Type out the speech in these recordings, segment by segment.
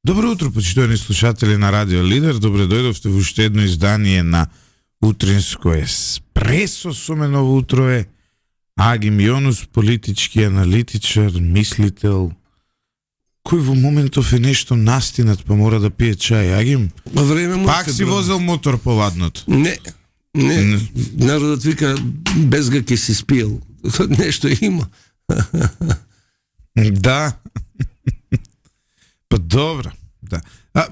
Добро утро, почитувани слушатели на Радио Лидер. Добре дојдовте во уште едно издание на Утринско еспресо. Со мене ово утро е Агим Јонус, политички аналитичар, мислител, кој во моментов е нешто настинат, па мора да пие чај. Агим, пак си возел мотор по ладното? Не. Народот вика, без га ке си спиел. Нешто има. Да. Па добро, да.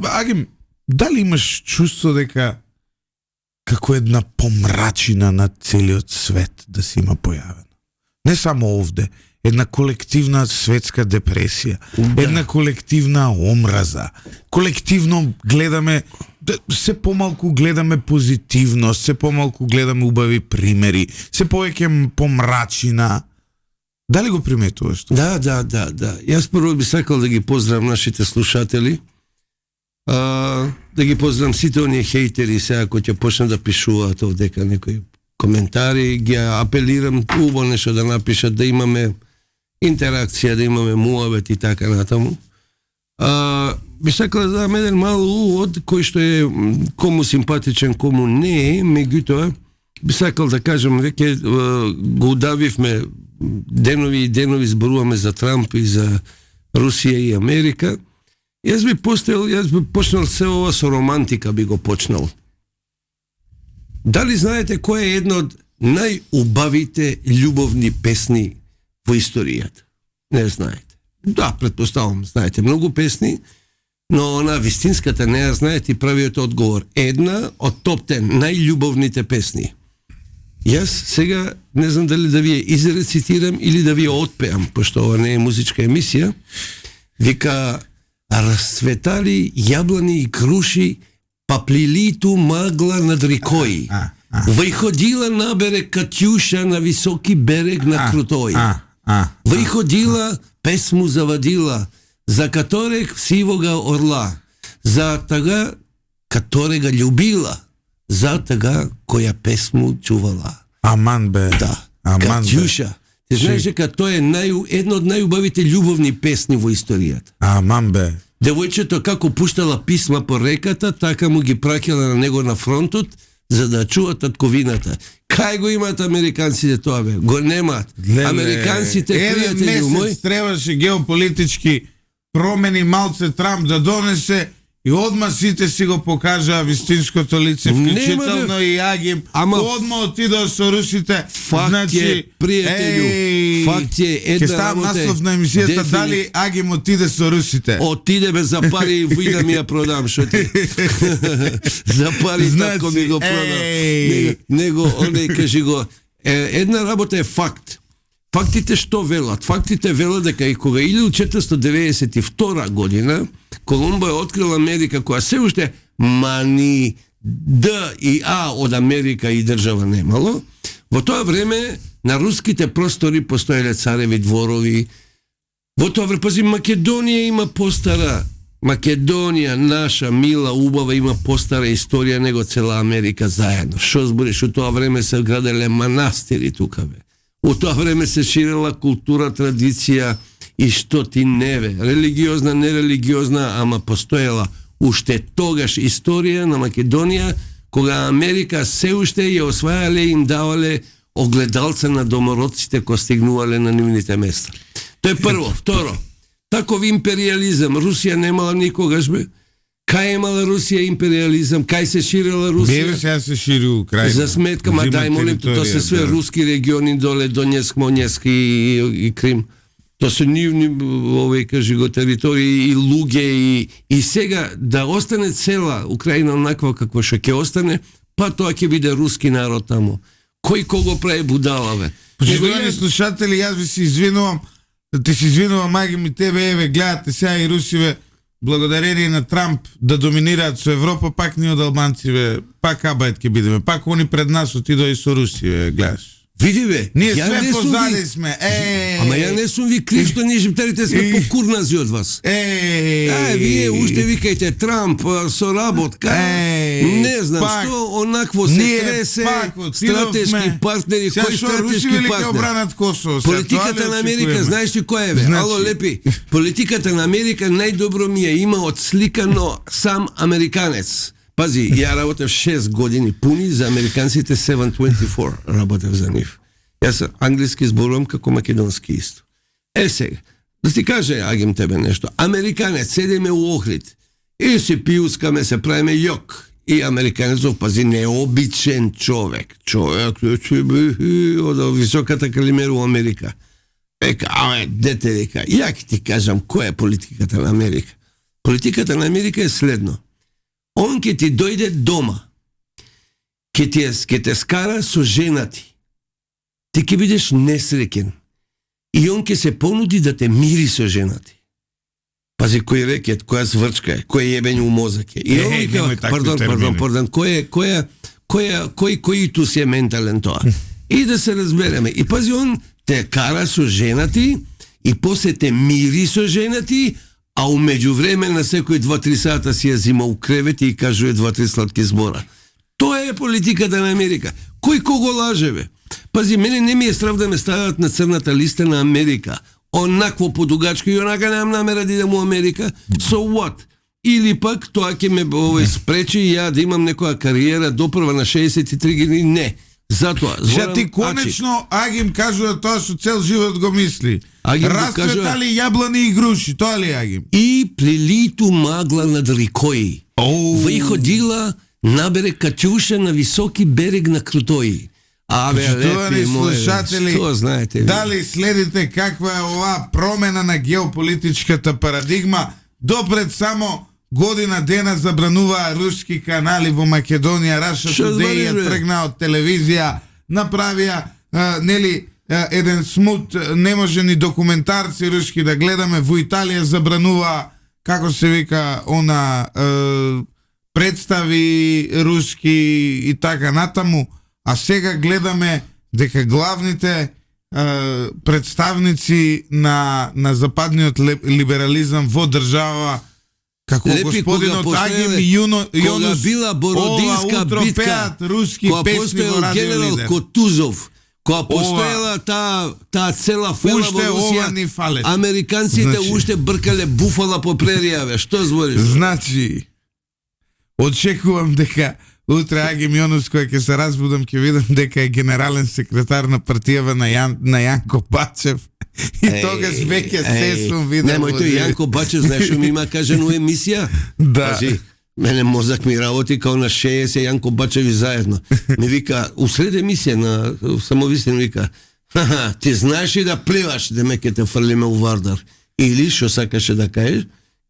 Агим, дали имаш чувство дека како една помрачина на целиот свет да се има појавена? Не само овде, една колективна светска депресија, една колективна омраза. Колективно гледаме, се помалку гледаме позитивност, се помалку гледаме убави примери, се повеќе помрачина. Дали го приметуваш тоа? Да. Јас прво би сакал да ги поздравам нашите слушатели, да ги поздравам сите оние хейтери сега кои ќе почнат да пишуваат овдека некои коментари, ги апелирам убаво нешто да напишат, да имаме интеракција, да имаме муавет и така натаму. Би сакал да дадам еден мал увод кој што е кому симпатичен, кому не е, меѓутоа би сакал да кажам, веќе го удавивме денови зборуваме за Трамп и за Русија и Америка. Јас би почнал се ова со романтика, би го почнал. Дали знаете која е една од најубавите љубовни песни во историјата? Не знаете. Да, претпоставам, знаете многу песни, но она вистинската не ја знаете и правиот одговор. Една од топ 10 најљубовните песни. Јас сега не знам дали да ви ја изрецитирам или да ви ја отпеам, пошто ова не е музичка емисија. Вика: расцветали јаблани и круши, поплили ту магла над рекой. Выходила на берег Катюша на високи берег на крутой. Выходила, песму заводила, за которых сивога орла, за тага, которега љубила, за тага која песму чувала. Аман бе. Да. Аман Катюша. бе. Ти знаеш дека тоа е една од најубавите љубовни песни во историјата. Аман бе. Девојчето како пуштала писма по реката, така му ги праќала на него на фронтот, за да чува татковината. Кај го имаат американците тоа бе? Го немаат. Американците, пријатели мој, месец требаше геополитички промени малце Трамп да донесе и одма сите си го покажаа вистинското лице, вклучително и Агим. Одма отидоа со русите. Факт е, пријателju, факт е една работа. Ке ставам наслов на емисијата, дали Агим отиде со русите? Отиде бе за пари и ви да ми ја продам, шо ти? За пари тако ми го продам. Него, оне, кажи го, една работа е факт. Фактите што велат? Фактите велат дека и кога 1492 година Колумбо е открил Америка, која се уште мани Д и А од Америка и држава немало, во тоа време на руските простори постоеле цареви дворови. Во тоа време, пази, Македонија има постара, Македонија, наша мила, убава, има постара историја него цела Америка заедно. Шо збориш, у тоа време се граделе манастири тука бе. У тоа време се ширела култура, традиција и што ти не ве. Религиозна, нерелигиозна, ама постоела уште тогаш историја на Македонија, кога Америка се уште ја освајале и им давале огледалца на домородците кои стигнувале на нивните места. Тоа е прво. Второ, таков империализам Русија немала никогаш бе. Кај имала Русија империализам, кај се ширила Русија? Беве сега се шири Украина. За сметка, ма дај молим, тоа се све руски региони доле, Донецк, Монецк и Крим. Тоа се нивни, овој, кажи го, територии и луѓе и сега да остане цела Украина онаква какво што ќе остане, па тоа ќе биде руски народ таму. Кој кого прави будала бе? Почитувани слушатели, јас ви се извинувам, ти се извинувам, Агим, и тебе, еве, гледате сега и русиве, благодарение на Трамп да доминираат со Европа, пак ние од албанци, пак абајт ќе бидеме, пак они пред нас отидоа и со Русија, гледаш. Види бе, Ние ја све не сум позади ви... сме. Ама ја не сум ви крив што ние шиптерите сме покурнази од вас. Вие уште викајте Трамп со работка. Не знам пак, што онакво се тресе, стратешки партнери, кој стратешки партнер? Политиката на Америка, знаеш ли која е бе? Значи... Ало, лепи. Политиката на Америка најдобро ми ја има отсликано сам американец. Пази, ја работев 6 години пуни за американците 724, работев за нив. Јас англиски зборувам како македонски исто. Сега, да ти каже, Агим, тебе нешто. Американец, седиме у Охрид и си пиускаме, се правиме јок. И американецов, пази, необичен човек. Човек, од високата калимера у Америка. Века, дете, века, ја ти кажам, која е политиката на Америка? Политиката на Америка е следно. Он ќе ти дојде дома, ќе те скара со жена ти. Ти ќе бидеш несреќен. И он ќе се понуди да те мири со жена ти. Пази, кој рекет, која сврчка е, кој јебење у мозак е. И он вика, пардон, кој ту си е ментален тоа. И да се разбереме. И пази, он те кара со жена ти, и после те мири со жена ти, а умеѓу време на секој 2-3 сата си ја зима у кревет и кажува 2-3 сладки збора. Тоа е политиката на Америка. Кој кого лаже, бе? Пази, мене не ми е страв да ме стават на црната листа на Америка. Онакво подугачко и онака немам намера да идам у Америка. So what? Или пак тоа ќе ме спречи ја да имам некоја кариера допрва на 63 години. Не. Затоа, Ша ти конечно Агим кажува тоа што цел живот го мисли. Расцветали јаблани и груши, тоа ли Агим? И прилиту магла над рекои. Выходила набере Катюша на високи берег на Крутои. Почитувани слушатели, што знаете ви? Дали следите каква е оваа промена на геополитичката парадигма? Допред само година дена забрануваа руски канали во Македонија, Раша Тодеј ја тргна од телевизија, направија еден смут, не може ни документарци руски да гледаме, во Италија забранува, како се вика, представи руски и така натаму, а сега гледаме дека главните представници на западниот либерализам во држава како господинот Агим Јонус била Бородинска битка, руски песни во радио генерал Лидер. Котузов, која постоела таа цела фела во Русија, американците уште бркале буфала по прерија, што збориш? Значи, очекувам дека утре Агим Јонус, кој ќе се разбудам, ќе видам дека е генерален секретар на партијава на Јанко Бачев. И тогаш веќе се сум видел. Немој тој Јанко Бачев, знаеш што ми има кажано у емисија? Да. Пази, мене мозак ми работи као на 60 Јанко Бачеви заедно. Ми вика, усред емисија на Самовистин, вика, ти знаеш ли да пливаш, да ме ке те фрлиме у Вардар? Или, што сакаше да кажеш,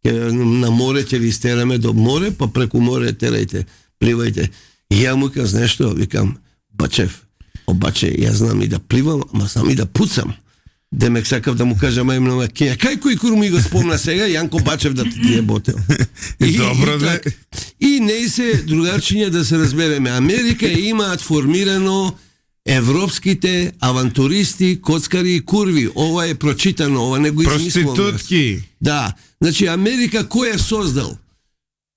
на море ќе ви истераме до море, па преку море терајте, пливајте. И ја му кажам, знаеш што, викам, Бачев, обаче, ја знам и да пливам, ама знам и да пуцам. Демек сакав да му кажам на Макеја, кај кој кур ми го спомна сега, Јанко Бачев да ти е ботел. Добро, да. И не се другарчиња да се разбереме. Америка имаат формирано европските авантуристи, коцкари и курви. Ова е прочитано, ова не го измислуваме. Проститутки. Да. Значи, Америка кој е создал?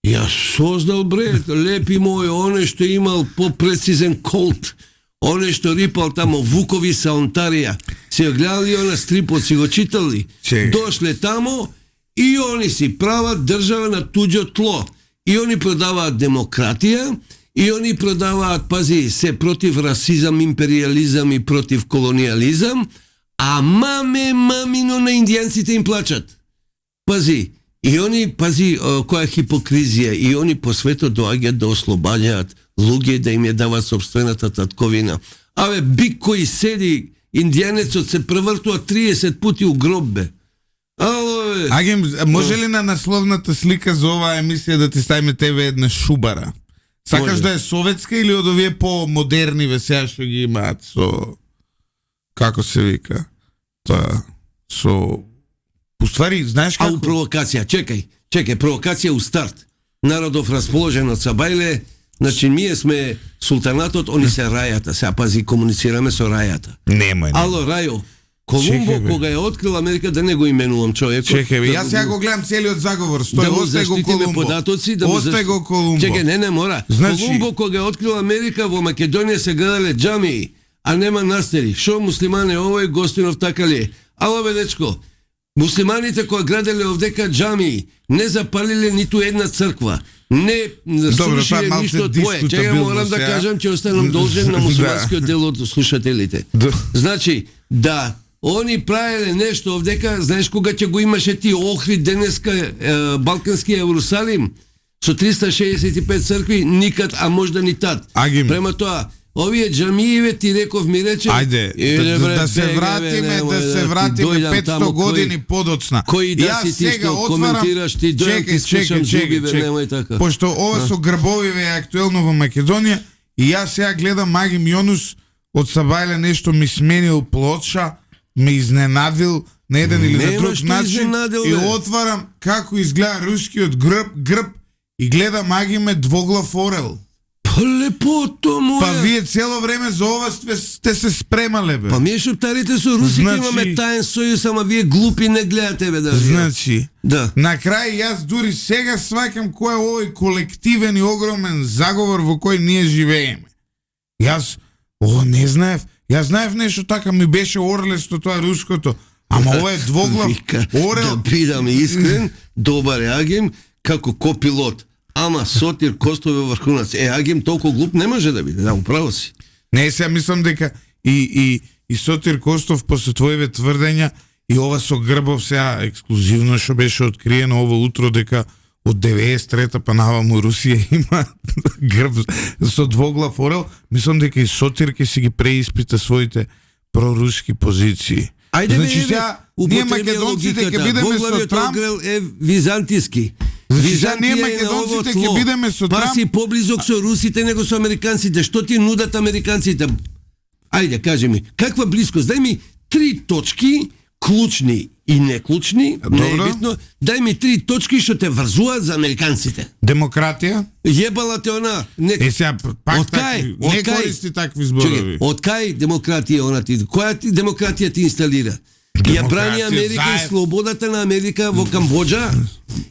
Ја создал, бред, лепи мој, оне што имал по-прецизен колт. Оне што рипал тамо Вукови са Онтарија. Се гледали она стрипот, си го читали. Дошле тамо и они си прават држава на туѓо тло. И они продаваат демократија, и они продаваат, пази, се против расизам, империализам и против колониализам, а мамино на индијанците им плачат. Пази, и они, пази, која хипокризија, и они по светот доаѓаат да ослободјаат луѓе, да им ја дават собствената татковина. Абе, бик кој седи, индијанецот се превртува 30 пути у гроб, бе. Ало, бе. Агим, може ли на насловната слика за оваа емисија да ти ставиме тебе една шубара? Сакаш може да е советска или од овие по-модерни весеа што ги имаат со... Како се вика? Тоа... Со... Уствари, знаеш како? Провокација, чекај, провокација у старт. Народов расположен од Сабајле, Значи ние сме султанатот, они се рајата. Сега пази, комуницираме со рајата. Нема. Ало, Рајо, Колумбо, кога е открил Америка, да не го именувам човекот. Чекай, бе, јас сега го гледам целиот заговор. Стој, остай го Колумбо. Податоци, да остай го Колумбо. Чекай, не мора. Значи... Колумбо, кога е открил Америка, во Македонија се градале џамии, а нема настери. Шо муслимане овој Гостинов така ли е? Ало, бе, дечко, муслиманите кои граделе овдека џамии, не запалиле ниту една црква. Не слушале ништо твое. Чекай, морам да кажам, че останам должен на муслиманскиот дел од слушателите. Значи, да, они правеле нешто овдека, знаеш кога ќе го имаше ти Охрид денеска Балкански Јерусалим со 365 цркви, никад, а можда ни тад. Према тоа, овие џамииве ти реков ми рече. Ајде, да се вратиме 500 години подоцна. Кои да си ти што коментираш, ти дојам ти слушам зубиве, немај така. Пошто ова со грбовиве е актуелно во Македонија и јас сега гледам Агим Јонус од Сабајле нешто ми сменил плоча, ме изненадил на еден или на друг начин и отварам како изгледа рускиот грб и гледам Агиме двоглав орел. Лепото моја. Па вие цело време за ова сте се спремале, бе. Па ние шуптарите со русите имаме таен сојуз, ама вие глупи не гледате, бе, да. Значи, да. На крај јас дури сега сваќам кој е овој колективен и огромен заговор во кој ние живееме. Јас не знаев. Јас знаев нешто така, ми беше орлесто тоа руското. Ама ова е двоглав орел. Да бидам искрен, добар е Агим, како копилот. Ама Сотир Костов е врхунац. Агим толку глуп не може да биде, да, управо си. Не, сега мислам дека и Сотир Костов после твоеве тврдења и ова со грбов сега ексклузивно што беше откриено ово утро дека од 93-та па наваму Русија има грб со двоглав орел, мислам дека и Сотир ќе си ги преиспита своите проруски позиции. Ајде, значи сега ние македонците ќе бидеме со Трамп е византиски. Ние македонците ќе бидеме со Трамп. Па си поблизок со русите него со американците. Што ти нудат американците? Ајде, кажи ми, каква близкост? Дај ми 3 точки, клучни и неклучни, не е битно. Дај ми 3 точки што те врзуваат за американците. Демократија? Јебала те она. Сега пак не користи такви зборови. Од кај демократија она ти? Која ти демократија ти инсталира? Ја брани Америка и слободата на Америка во Камбоџа.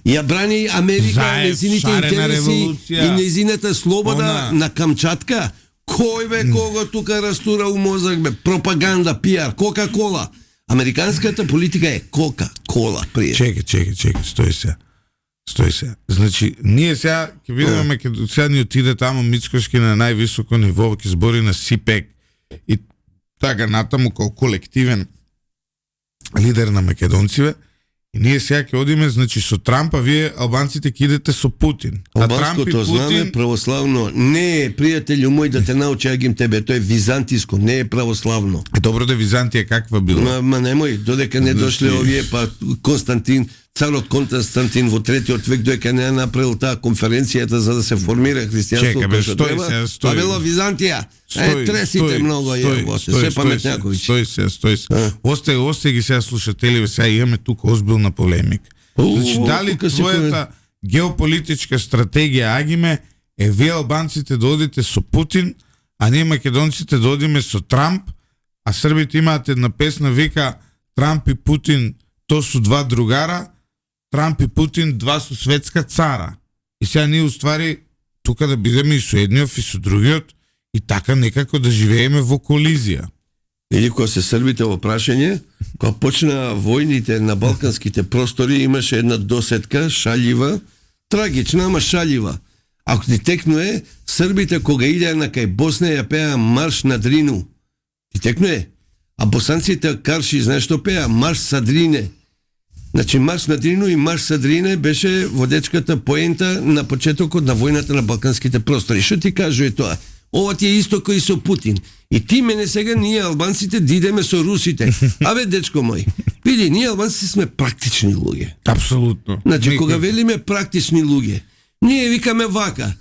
Ја брани Америка, незините интереси и незината слобода на Камчатка. Кој бе кого тука растура у мозак бе? Пропаганда, пиар, Кока-кола. Американската политика е Кока-кола, прие. Чекай, стој се. Значи, ние сега ќе видиме сега ни отиде тамо Мицкошки на највисоко ниво, ќе збори на СИПЕК и така натаму како колективен лидер на македонциве. И ние сега ќе одиме, значи, со Трампа, вие албанците ќе идете со Путин. Албанското знаме православно не е, пријателju мој, да те научи Агим тебе, тоа е византиско, не е православно. Добро да Византија каква била? Ма немој, додека не дошле овие, па Константин, царот Константин во 3-тиот век, додека не направил таа конференцијата за да се формира христијанството. Чекай, стој. Па била Византија. Тресите многу се паметњаковици. Стој се. Остај ги сега слушатели, сега имаме тука озбилна полемика. Значи, дали твојата геополитичка стратегија, Агиме, е вие албанците да одите со Путин, а ние македонците да одиме со Трамп, а србите имаат една песна, вика Трамп и Путин, то су два другара, Трамп и Путин, два су светска цара. И сега ние уствари тука да бидеме и со едниот и со другиот, и така некако да живееме во колизија. Или кога се србите во прашање, кога почна војните на балканските простори, имаше една досетка, шалјива, трагична, ама шалјива. Ако ти текнуе, србите кога идеа на кај Босна ја пеа Марш на Дрину. Ти текнуе. А босанците Карши, знаеш што пеа? Марш са Дрине. Значи Марш на Дрину и Марш са Дрине беше водечката поента на почетокот на војната на балканските простори. Што ти кажува тоа? Ова ти е исто кој со Путин. И ти мене сега ние албанците да идеме со русите. Абе, дечко мој, види, ние албанците сме практични луѓе. Апсолутно. Значи, кога велиме практични луѓе, ние викаме вака,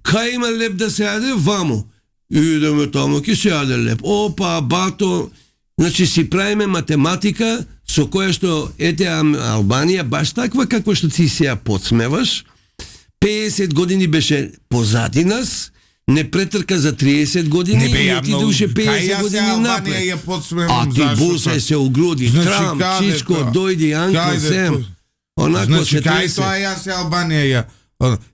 кај има леп да се јаде, вамо. Идеме тамо, ке се јаде леп. Опа, бато, значи си правиме математика со која што ете Албанија баш таква како што ти се ја подсмеваш, 50 години беше позади нас, не претрка за 30 години и отиде уште 50 години напред. А ти бусе се огруди, Трамп, всичко, дојди, Анкл Сем. Онако се тресе. Тоа јас е Албанија.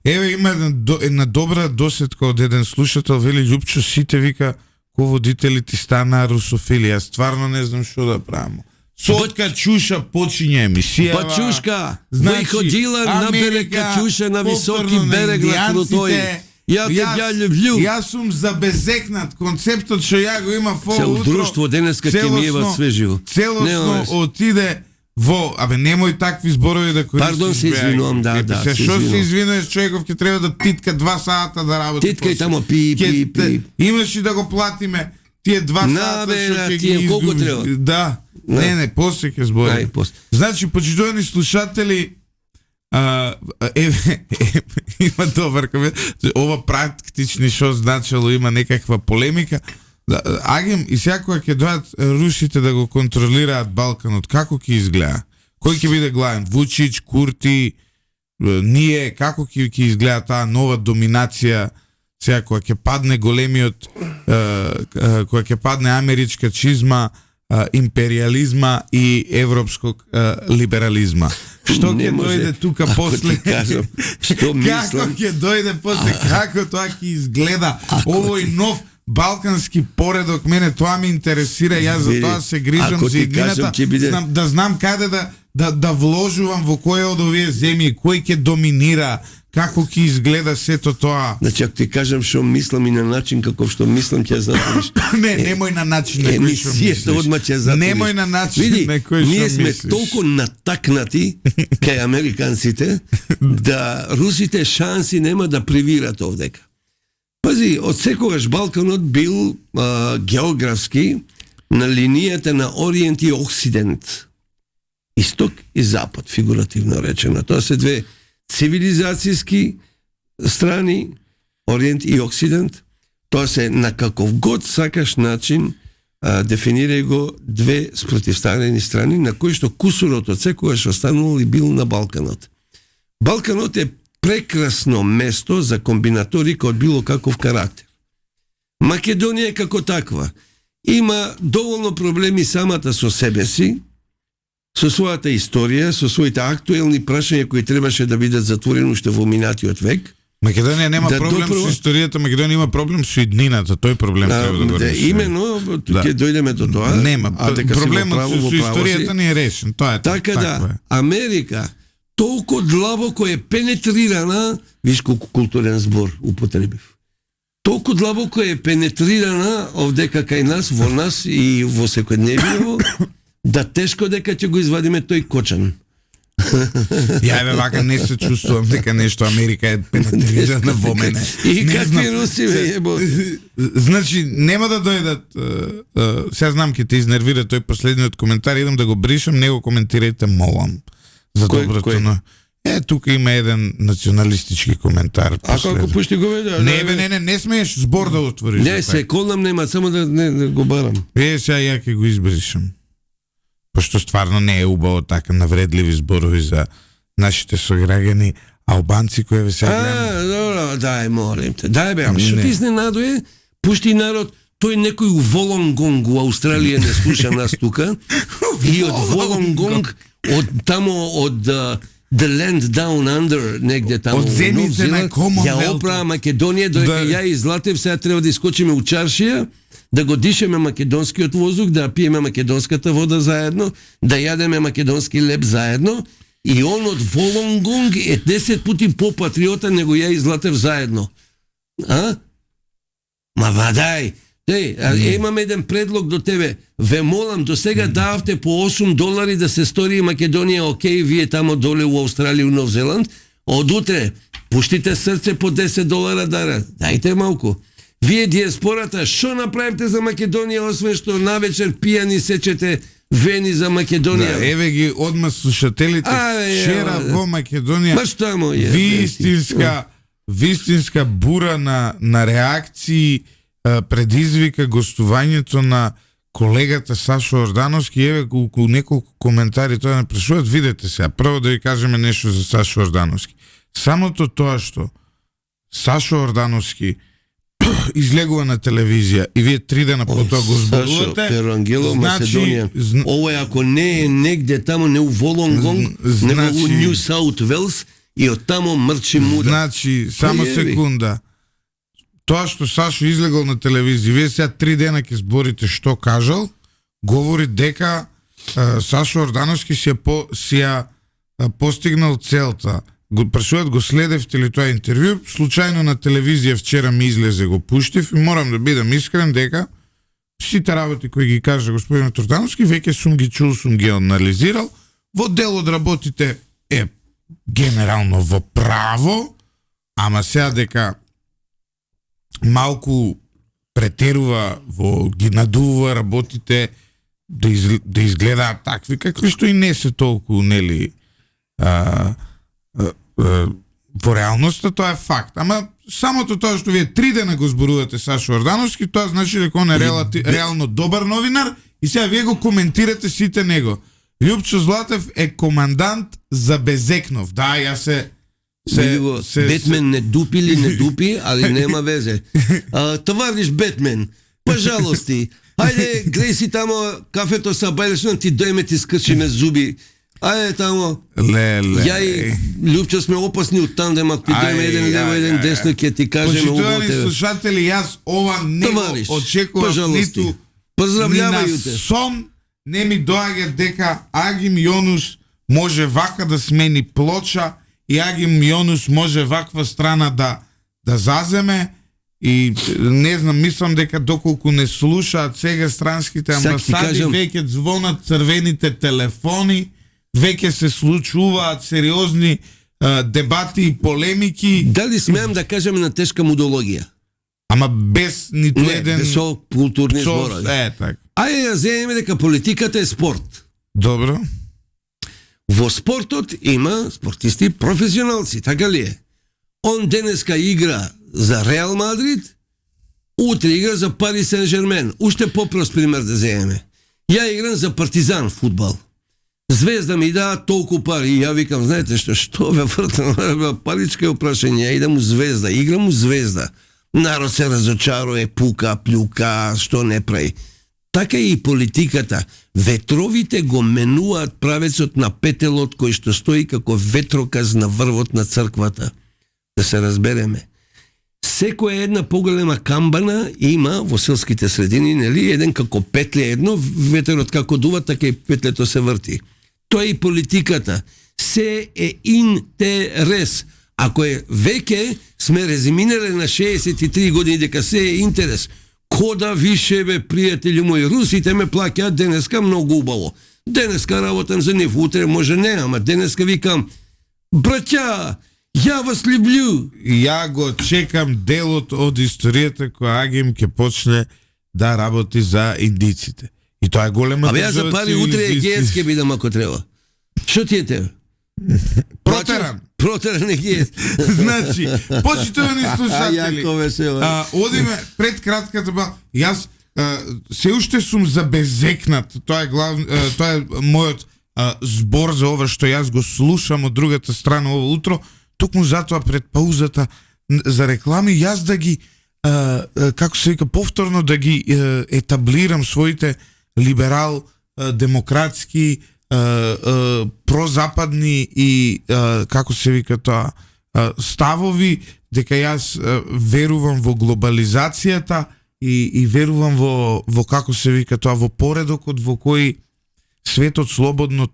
Еве има една добра досетка од еден слушател, вели Љупчо, сите вика ко водители ти стана русофили. Јас стварно не знам што да правам. Сотка Чуша почиње емисија. Бачушка, выходила набере Качуша на високи берег на Крутој. Ја те љубљу. Јас сум забезекнат концептот што ја го има во утро. Друштво денеска ќе ми ева свеживо. Целосно отиде во, немој такви зборови да користиш. Пардон, се извинувам, да. Што се извинуваш, човеков ќе треба да титка 2 сата да работи. Титка и тамо пи. Имаш и да го платиме тие 2 сата што ќе ги изгуби. Колку треба? Да. Не, после ќе зборим. Значи, почитувани слушатели, има добар комент. Ова практични што значило, има некаква полемика. Агим и секоја ќе дојдат русите да го контролираат Балканот, како ќе изгледа? Кој ќе биде главен? Вучич, Курти, ние, како ќе изгледа таа нова доминација? Сега кога ќе падне големиот, кога ќе падне америчка чизма, империализма и европско либерализма. Што ќе дојде тука после? Што мислам? Како ќе дојде после? Како тоа ќе изгледа? Овој нов балкански поредок, мене тоа ме интересира, јас за тоа се грижам за иднината, да знам каде да вложувам во која од овие земји, кој ќе доминира, како ќе изгледа сето тоа. Значи, ако ти кажам што мислам и на начин каков што мислам, ќе затвориш. Немој на начин на кој што мислиш. Одма ќе затвориш. Немој на начин на кој што мислиш. Ние сме толку натакнати кај американците да русите шанси нема да привират овдека. Пази, од секогаш Балканот бил географски на линијата на Ориент и Оксидент. Исток и Запад, фигуративно речено. Тоа се две цивилизацијски страни, Ориент и Оксидент. Тоа се на каков год сакаш начин дефинирај го две спротивставени страни, на кои што кусурот од секогаш останувал и бил на Балканот. Балканот е прекрасно место за комбинаторика од било каков карактер. Македонија како таква има доволно проблеми самата со себе си, со својата историја, со своите актуелни прашања кои требаше да бидат затворени уште во минатиот век. Македонија нема проблем со историјата, Македонија има проблем со иднината, тој проблем треба да го реши. Именно, ќе дојдеме до тоа. Нема, проблемот со историјата не е решен, тоа е така. Да, Америка толку длабоко е пенетрирана, виж колку културен збор употребив. Толку длабоко е пенетрирана овдека кај нас, во нас и во секојдневието, да тешко дека ќе го извадиме тој кочан. Ја вака не се чувствувам дека нешто Америка е пенетрирана во мене. И какви руси ебо. Значи нема да дојдат. Сега знам ќе те изнервира тој последниот коментар, идам да го бришам, не го коментирајте, молам. За доброто на. Тука има еден националистички коментар. А како пушти го веде? Не смееш збор да отвориш. Не, се колнам нема, само да го барам. Сега ја ќе го избришам. Пошто стварно не е убаво така навредливи зборови за нашите сограѓани албанци кои ве сега гледам. Добро, дај, молим те. Дај бе, што ти изненадуе? Пушти народ, тој некој у Волонгонг у Австралија не слуша нас тука. И од Волонгонг, од тамо од The Land Down Under, негде тамо. Од земјите на Комонвелт. Ја опра Македонија, доека ја и Златев, сега треба да искочиме у чаршија, да го дишеме македонскиот воздух, да пиеме македонската вода заедно, да јадеме македонски леб заедно, и он од Волонгонг е 10 пути по-патриота него ја и Златев заедно. Ма вадај, имам еден предлог до тебе. Ве молам, до сега давте по $8 да се стори Македонија, окей, вие тамо доле у Австралија, у Нов Зеланд, од утре пуштите срце по $10 дара. Дајте малку. Вие диаспората, што направите за Македонија, освен што навечер пијани сечете вени за Македонија? Да, еве ги одма слушателите вчера во Македонија. Баш тамо е. Вистинска бура на реакции предизвика гостувањето на колегата Сашо Ордановски. Еве околу неколку коментари тоа не прашуваат. Видете сега, прво да ви кажеме нешто за Сашо Ордановски. самото тоа што Сашо Ордановски излегува на телевизија и вие 3 дена потоа го зборувате. Сашо Перангело, Македонија. Ова е ако не е негде тамо, не у Волонгонг, него у Нью Саут Велс и од тамо мрчи муда. Значи, само секунда. Тоа што Сашо излегол на телевизија, вие сега 3 дена ќе зборите што кажал, говори дека Сашо Ордановски си постигнал целта. Прашуваат го следевте ли тоа интервју, случајно на телевизија вчера ми излезе, го пуштив и морам да бидам искрен дека сите работи кои ги кажа господин Ордановски веќе сум ги чул, сум ги анализирал. Во дел од работите е генерално во право, ама сега дека малку претерува ги надува работите да изгледаат такви какви што и не се толку, нели, во реалноста тоа е факт. Ама самото тоа што вие 3 дена го зборувате Сашо Ордановски, тоа значи дека он е реално добар новинар и сега вие го коментирате сите него. Лјупчо Златев е командант за Безекнов. Да, јас Бетмен не дупи, али нема везе. Товариш Бетмен, пожалости, ајде, глеј си тамо кафето са бајлешно, ти дојме ти скрчиме зуби. Ајде тамо. Ја и Лјупчо сме опасни од тандем, ако ти дојме еден лево, еден десно, ќе ти кажеме убаво тебе. Почитувани слушатели, јас ова не го очекувам ниту ни на сон, не ми доаѓа дека Агим Јонус може вака да смени плоча и Агим Јонус може ваква страна да заземе и не знам, мислам дека доколку не слушаат сега странските амбасади, веќе звонат црвените телефони, веќе се случуваат сериозни дебати и полемики. Дали смеам да кажем на тешка мудологија? Ама без ниту еден... Без културни зборови. Така. Ајде да земеме дека политиката е спорт. Добро. Во спортот има спортисти професионалци, така ли е? Он денеска игра за Реал Мадрид, утре игра за Пари Сен-Жермен. Уште попрост пример да земеме. Ја играм за Партизан фудбал. Звезда ми дава толку пари и ја викам, знаете што ве вртам, паричка е опрашање, ја идам у Звезда, играм у Звезда. Народ се разочарува, пука, плюка, што не прави. Така и политиката. Ветровите го менуваат правецот на петелот кој што стои како ветроказ на врвот на црквата. Да се разбереме. Секоја една поголема камбана има во селските средини, нели, еден како петле едно, ветерот како дува, така и петлето се врти. Тоа е и политиката. Се е интерес. Ако е веќе сме резиминеле на 63 години дека се е интерес, кода више бе, пријатели мои, русите ме плаќаат денеска многу убаво. Денеска работам за нив, утре може не, ама денеска викам, браќа, ја вас люблю. Ја го чекам делот од историјата која Агим ќе почне да работи за индиците. И тоа е голема држава. Абе ја за пари утре егеец ќе бидам ако треба. Што ти е тебе? Протеран егеец. Значи, почитувани слушатели, одиме пред кратката јас се уште сум забезекнат. Тоа е мојот збор за ова што јас го слушам од другата страна ова утро. Токму затоа пред паузата за реклами јас да ги како се вика повторно да ги етаблирам своите либерал демократски прозападни и како се вика тоа ставови, дека јас верувам во глобализацијата и верувам во како се вика тоа, во поредокот во кој светот слободно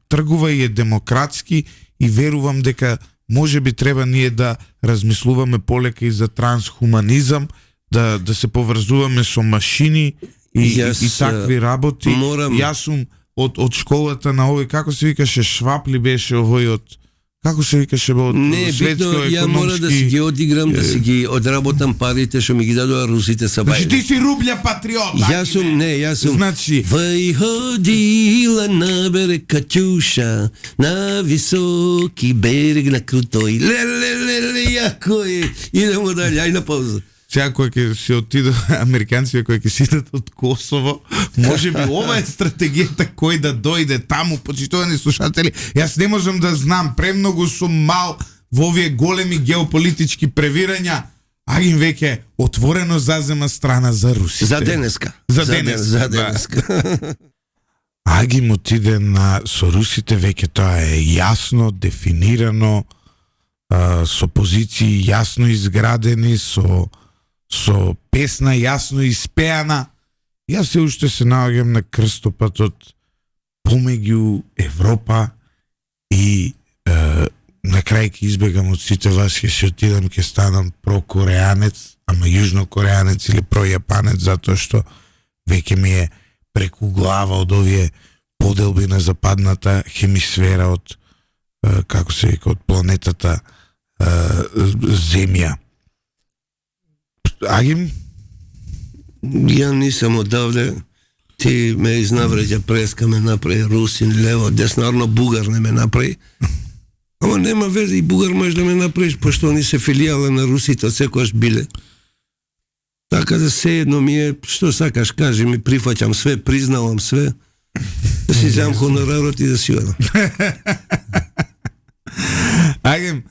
тргува и е демократски, и верувам дека може би треба ние да размислуваме полека и за трансхуманизам, да се поврзуваме со машини и такви работи. Јас сум од школата на овој, како се викаше, Шваб ли беше овој од, како се викаше од светско економски... Ја мора да си ги одиграм, да си ги одработам парите што ми ги дадоа русите са бајле. Значи ти си рубља патриот. Јас сум. Значи... Вај ходила на берег Катјуша, на високи берег на крутой. Лелелеле, јако е. Идемо дале, ај на пауза. Сега кој ќе се отиде, американците кои ќе сидат од Косово, може би ова е стратегијата кој да дојде таму, почитувани слушатели. Јас не можам да знам, премногу сум мал во овие големи геополитички превирања, Агим веќе отворено зазема страна за русите. За денеска. За денеска. Агим отиде со русите, веќе тоа е јасно дефинирано, со позиции јасно изградени, со песна јасно испеана. Јас се уште се наоѓам на крстопатот помеѓу Европа и на крај ќе избегам од сите вас, ќе се отидам, ќе станам прокореанец, ама јужнокореанец или пројапанец, затоа што веќе ми е преку глава од овие поделби на западната хемисфера од, како се вика, од планетата Земја. Агим? Ја нисам одавде, ти ме изнавреđа, преска ме направи, русин, лево, деснарно, бугар не ме направи. Ама нема везе, и бугар може да ме направиш, пошто они се филијала на русите, секојаш биле. Така да се едно ми е, што сакаш, кажи ми, прифаќам све, признавам све, да си земам хонорарот и да си одам. Агим,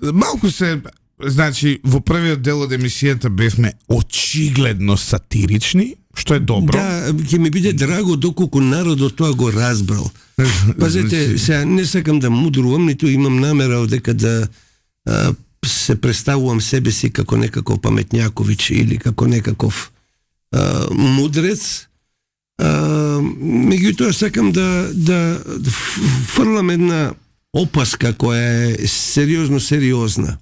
малку се, значи, во првиот дел од емисијата бевме очигледно сатирични, што е добро. Да, ќе ми биде драго доколку народот тоа го разбрал. Пазете, сега не сакам да мудрувам, ниту имам намера дека да се представувам себе си како некаков паметњаковиќ или како некаков мудрец. Меѓутоа сакам да фрлам една опаска која е сериозна.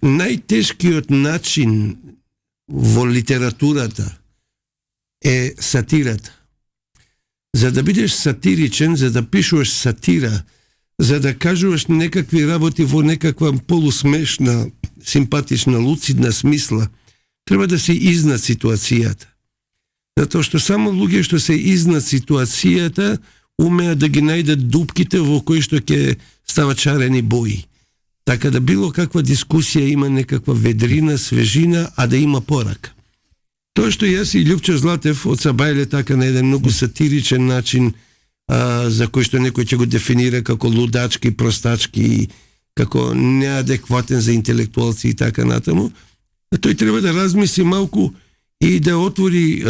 Најтешкиот начин во литературата е сатирата. За да бидеш сатиричен, за да пишуваш сатира, за да кажуваш некакви работи во некаква полусмешна, симпатична, луцидна смисла, треба да се изнад ситуацијата. Затоа што само луѓе што се изнад ситуацијата умеат да ги најдат дупките во кои што ќе стават шарени бои. Така да било каква дискусија има некаква ведрина, свежина, а да има порака. Тоа што јас и Љупчо Златев од Сабајле така на еден многу сатиричен начин, за кој што некој ќе го дефинира како лудачки, простачки, како неадекватен за интелектуалци и така натаму, тој треба да размисли малку и да отвори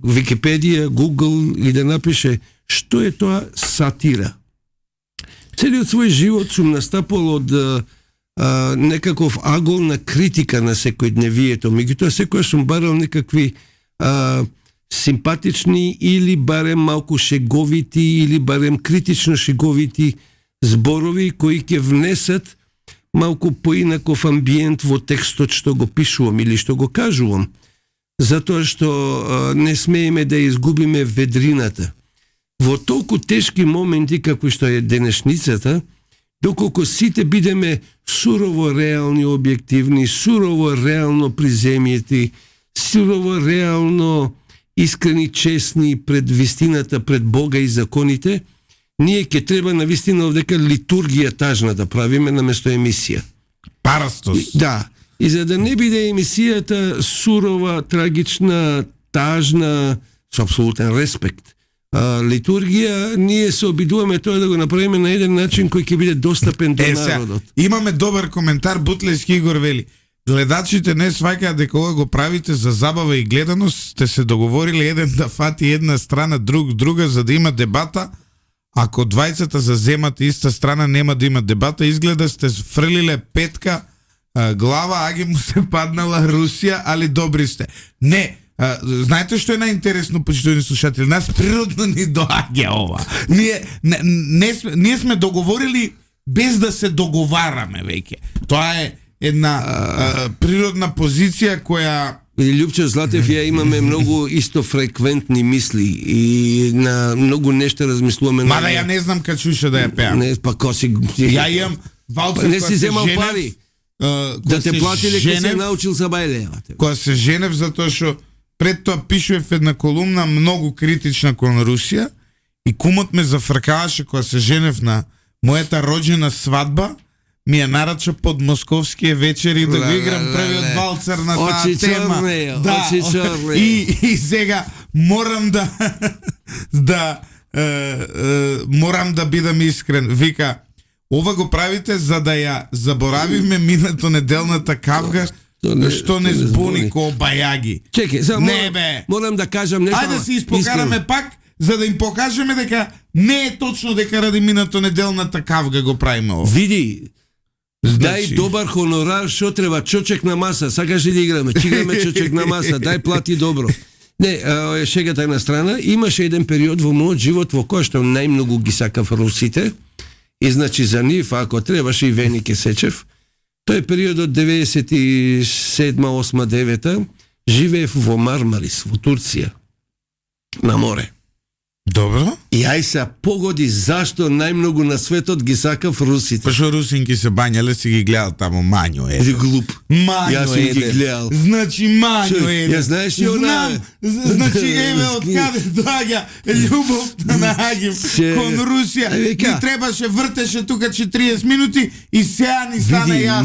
Википедија, Google и да напише што е тоа сатира. Целиот свој живот сум настапал од некаков агол на критика на секојдневието, меѓутоа секој сум барал некакви симпатични или барем малку шеговити или барем критично шеговити зборови кои ќе внесат малку поинаков амбиент во текстот што го пишувам или што го кажувам, затоа што не смееме да изгубиме ведрината. Во толку тешки моменти како што е денешницата, доколку сите бидеме сурово реални, објективни, сурово реално приземјети, сурово реално искрени, честни пред вистината, пред Бога и законите, ние ќе треба на вистина овдека литургија тажна да правиме наместо емисија. Парастос. Да. И за да не биде емисијата сурова, трагична, тажна, со апсолутен респект, литургија, ние се обидуваме тоа да го направиме на еден начин кој ќе биде достапен до народот. Имаме добар коментар, Бутлевски Игор вели: гледачите не сваќаат дека ова го правите за забава и гледаност, сте се договорили еден да фати една страна, друга за да има дебата. Ако двајцата заземат иста страна, нема да има дебата. Изгледа сте фрлиле петка глава, аги му се паднала Русија, али добри сте. Не, знаете што е најинтересно, почитувани слушатели? Нас природно ни доаѓа ова. Ние сме договорили без да се договараме веќе. Тоа е една природна позиција која... Љупчо Златев, ја имаме многу исто фреквентни мисли и на многу нешта размислуваме. Мада ја не знам кај чуша да ја пеам. Не, па коси... Ја имам валцер не си земал пари. Да те платиле кога се научил Сабајле. Кога се женев, затоа што пред тоа пишував една колумна многу критична кон Русија и кумот ме зафркаваше кога се женев на мојата роđена свадба, ми ја нарача под московские вечери да го играм првиот валцер на таа тема. Очи чорни. И сега морам морам да бидам искрен. Вика, ова го правите за да ја заборавиме минато неделната кавга, што не збуни ко бајаги. Чекай, сега не, морам да кажам нешто. Ајде да се испокараме пак, за да им покажеме дека не е точно дека ради минато неделната кавга го правиме ова. Види, дај добар хонорар, шо треба, чочек на маса, сакаш ли да играме? Играме чочек на маса, дај плати добро. Не, шегата на страна, имаше еден период во мојот живот во кој што најмногу ги сакав русите, и значи за нив, ако требаше и Вени ке сечев, тој период од 97, 8, 9, живеев во Мармарис, во Турција, на море. Добро. И ај се погоди зашто најмногу на светот ги сакав русите. Па што русинки се бањале, си ги гледал таму, Мањо е. Глуп. Мањо е. Ги гледал. Значи Мањо е. Ја знаеш ли она? Значи еве од каде доаѓа љубовта на Агим кон Русија. И требаше вртеше тука 40 минути и сега ни стана јасно.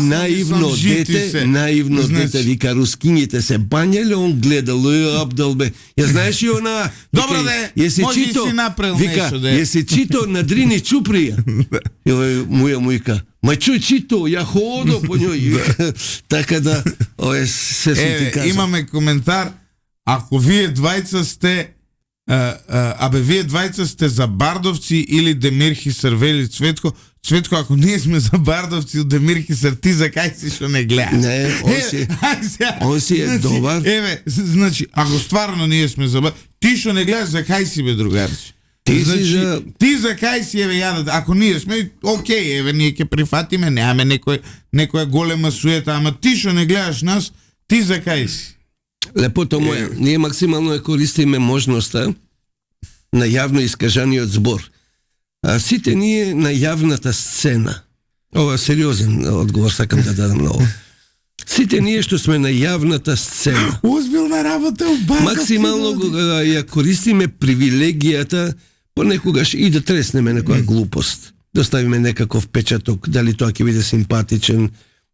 Наивно дете вика рускињите се бањале, он гледал Абдалбе. Ја знаеш ли она? Добро де. Чито, вика, јеси чито на Дрини Чуприја. Мујка, мај чито, ја ходо по њој. Така да, се ти кажа. Имаме коментар, ако вие двајца сте, вие двајца сте за Бардовци или Демир Хисар, вели Цветко, ако ние сме за Бардовци од Демир Хисар, ти за кај си што не гледаш? Не, он си е добар. Еве, значи, ако стварно ние сме за Бардовци, ти што не гледаш, за кај си бе, другарче? Ти за кај си, еве, ако ние сме, окей, еве, ние ќе прифатиме, немаме некоја голема суета, ама ти што не гледаш нас, ти за кај си? Лепото моја, ние максимално ја користиме можноста на јавно искажаниот збор. А сите ние на јавната сцена. Ова сериозен одговор сакам да дадам на ова. Сите ние што сме на јавната сцена. Озбилна работа у банка. Максимално ја користиме привилегијата понекогаш и да треснеме некоја глупост. Да ставиме некаков печаток, дали тоа ќе биде симпатичен,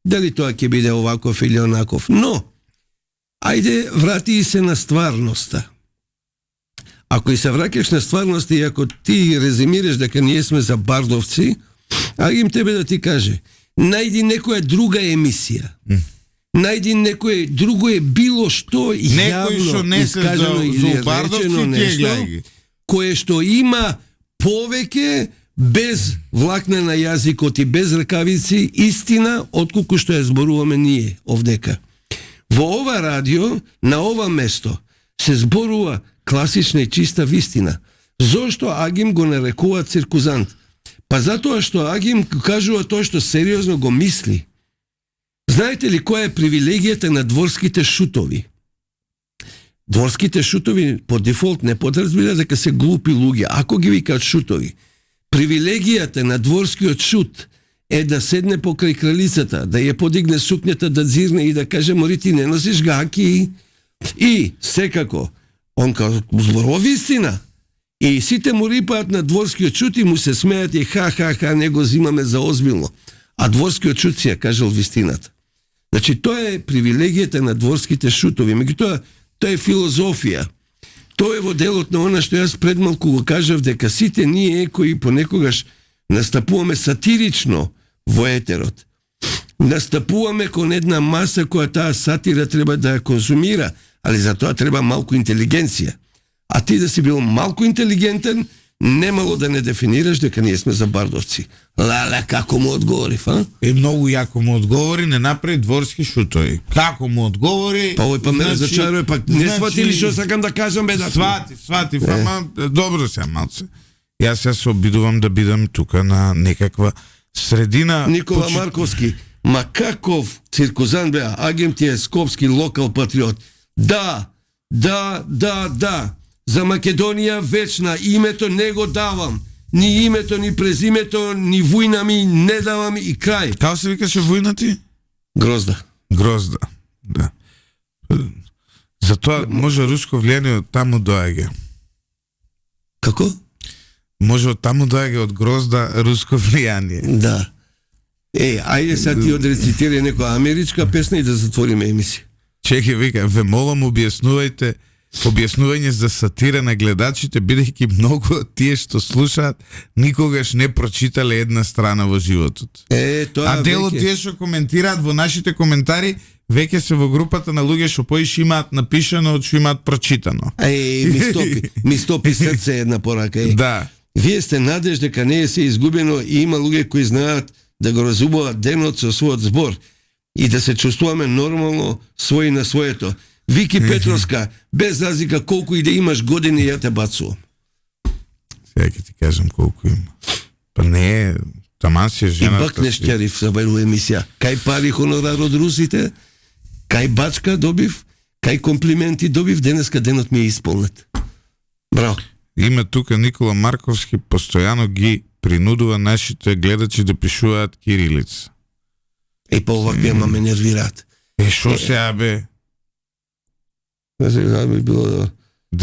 дали тоа ќе биде оваков или онаков. Но, ајде врати се на стварноста. Ако и се враќаш на стварноста и ако ти резимираш дека ние сме за Бардовци, Агим тебе да ти каже, најди некоја друга емисија. Најди некој друго е било што јавно искажано или речено нешто кое што има повеќе без влакне на јазикот и без ракавици истина отколку што ја зборуваме ние овдека. Во ова радио, на ова место, се зборува класична и чиста вистина. Зошто Агим го нарекува циркузант? Па затоа што Агим кажува тоа што сериозно го мисли. Знаете ли која е привилегијата на дворските шутови? Дворските шутови по дефолт не подразбира дека се глупи луѓе, ако ги викаат шутови. Привилегијата на дворскиот шут е да седне покрај кралицата, да ја подигне сукњата, да зирне и да каже мори ти не носиш гаки. И секако, он зборува вистина. И сите му рипаат на дворскиот шут и му се смеат и ха, не го зимаме за озбилно. А дворскиот шут си ја кажал вистината. Значи, тоа е привилегијата на дворските шутови. Меѓутоа, тоа е филозофија. Тоа е во делот на она што јас предмалку го кажав дека сите ние кои понекогаш настапуваме сатирично во етерот. Настапуваме кон една маса која таа сатира треба да ја консумира, али за тоа треба малку интелигенција. А ти да си бил малку интелигентен, немало да не дефинираш дека ние сме за Бардовци. Леле, како му одговорив, а? Многу јако му одговори, не направи дворски шутови. Како му одговори... Па ме разочарува, пак не свати ли што сакам да кажам, бе, да... Свати, ама добро се, малце. Јас се обидувам да бидам тука на некаква средина... Никола Марковски, ма каков циркузан бе, Агим ти е скопски локал патриот. Да, за Македонија вечна, името не го давам. Ни името, ни презимето, ни војна ми не давам и крај. Како се викаше војна ти? Грозда, да. Затоа може руско влијание од таму доаѓа. Како? Може од таму доаѓа од Грозда руско влијание. Да. Ајде сега ти одрецитирај некоја америчка песна и да затвориме емисија. Чеки, вика, ве молам, објаснувајте објаснување за сатира на гледачите, бидејќи многу од тие што слушаат никогаш не прочитале една страна во животот. Тоа дел од тие што коментираат во нашите коментари веќе се во групата на луѓе што поиш имаат напишано од што имаат прочитано. Ми стопи срце една порака. Да. Вие сте надеж дека не е се изгубено и има луѓе кои знаат да го разубават денот со својот збор и да се чувствуваме нормално своји на своето. Вики Петровска, без разлика колку и да имаш години, ја те бацувам. Сега ќе ти кажам колку има. Па не е, таман си е жената. И бакнеш ќарив за бајлу емисија. Кај пари хонорар од русите, кај бачка добив, кај комплименти добив, денеска денот ми е исполнет. Браво. Има тука Никола Марковски, постојано ги принудува нашите гледачи да пишуваат кирилица. По овакви ме нервираат. Шо сега бе? Да се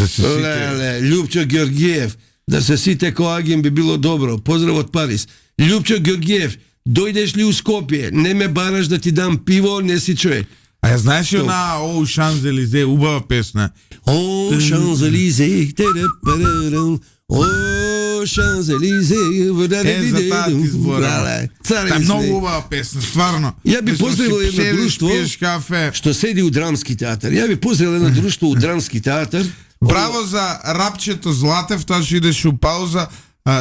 сите... Љупчо Георгиев, да се сите коаген би било добро. Поздрав од Париз. Љупчо Георгиев, дојдеш ли у Скопје? Не ме бараш да ти дам пиво, не си човек. А ја знаеш ли она О Шанзелизе, убава песна? О Шанзелизе, О Шанзелизе, за таа ти збора. Та многу убава песна, стварно. Ја би поздравил едно друштво што седи у Драмски театар. Ја би поздравил едно друштво у Драмски театар. Браво за рапчето Златев, тоа што идеше у пауза.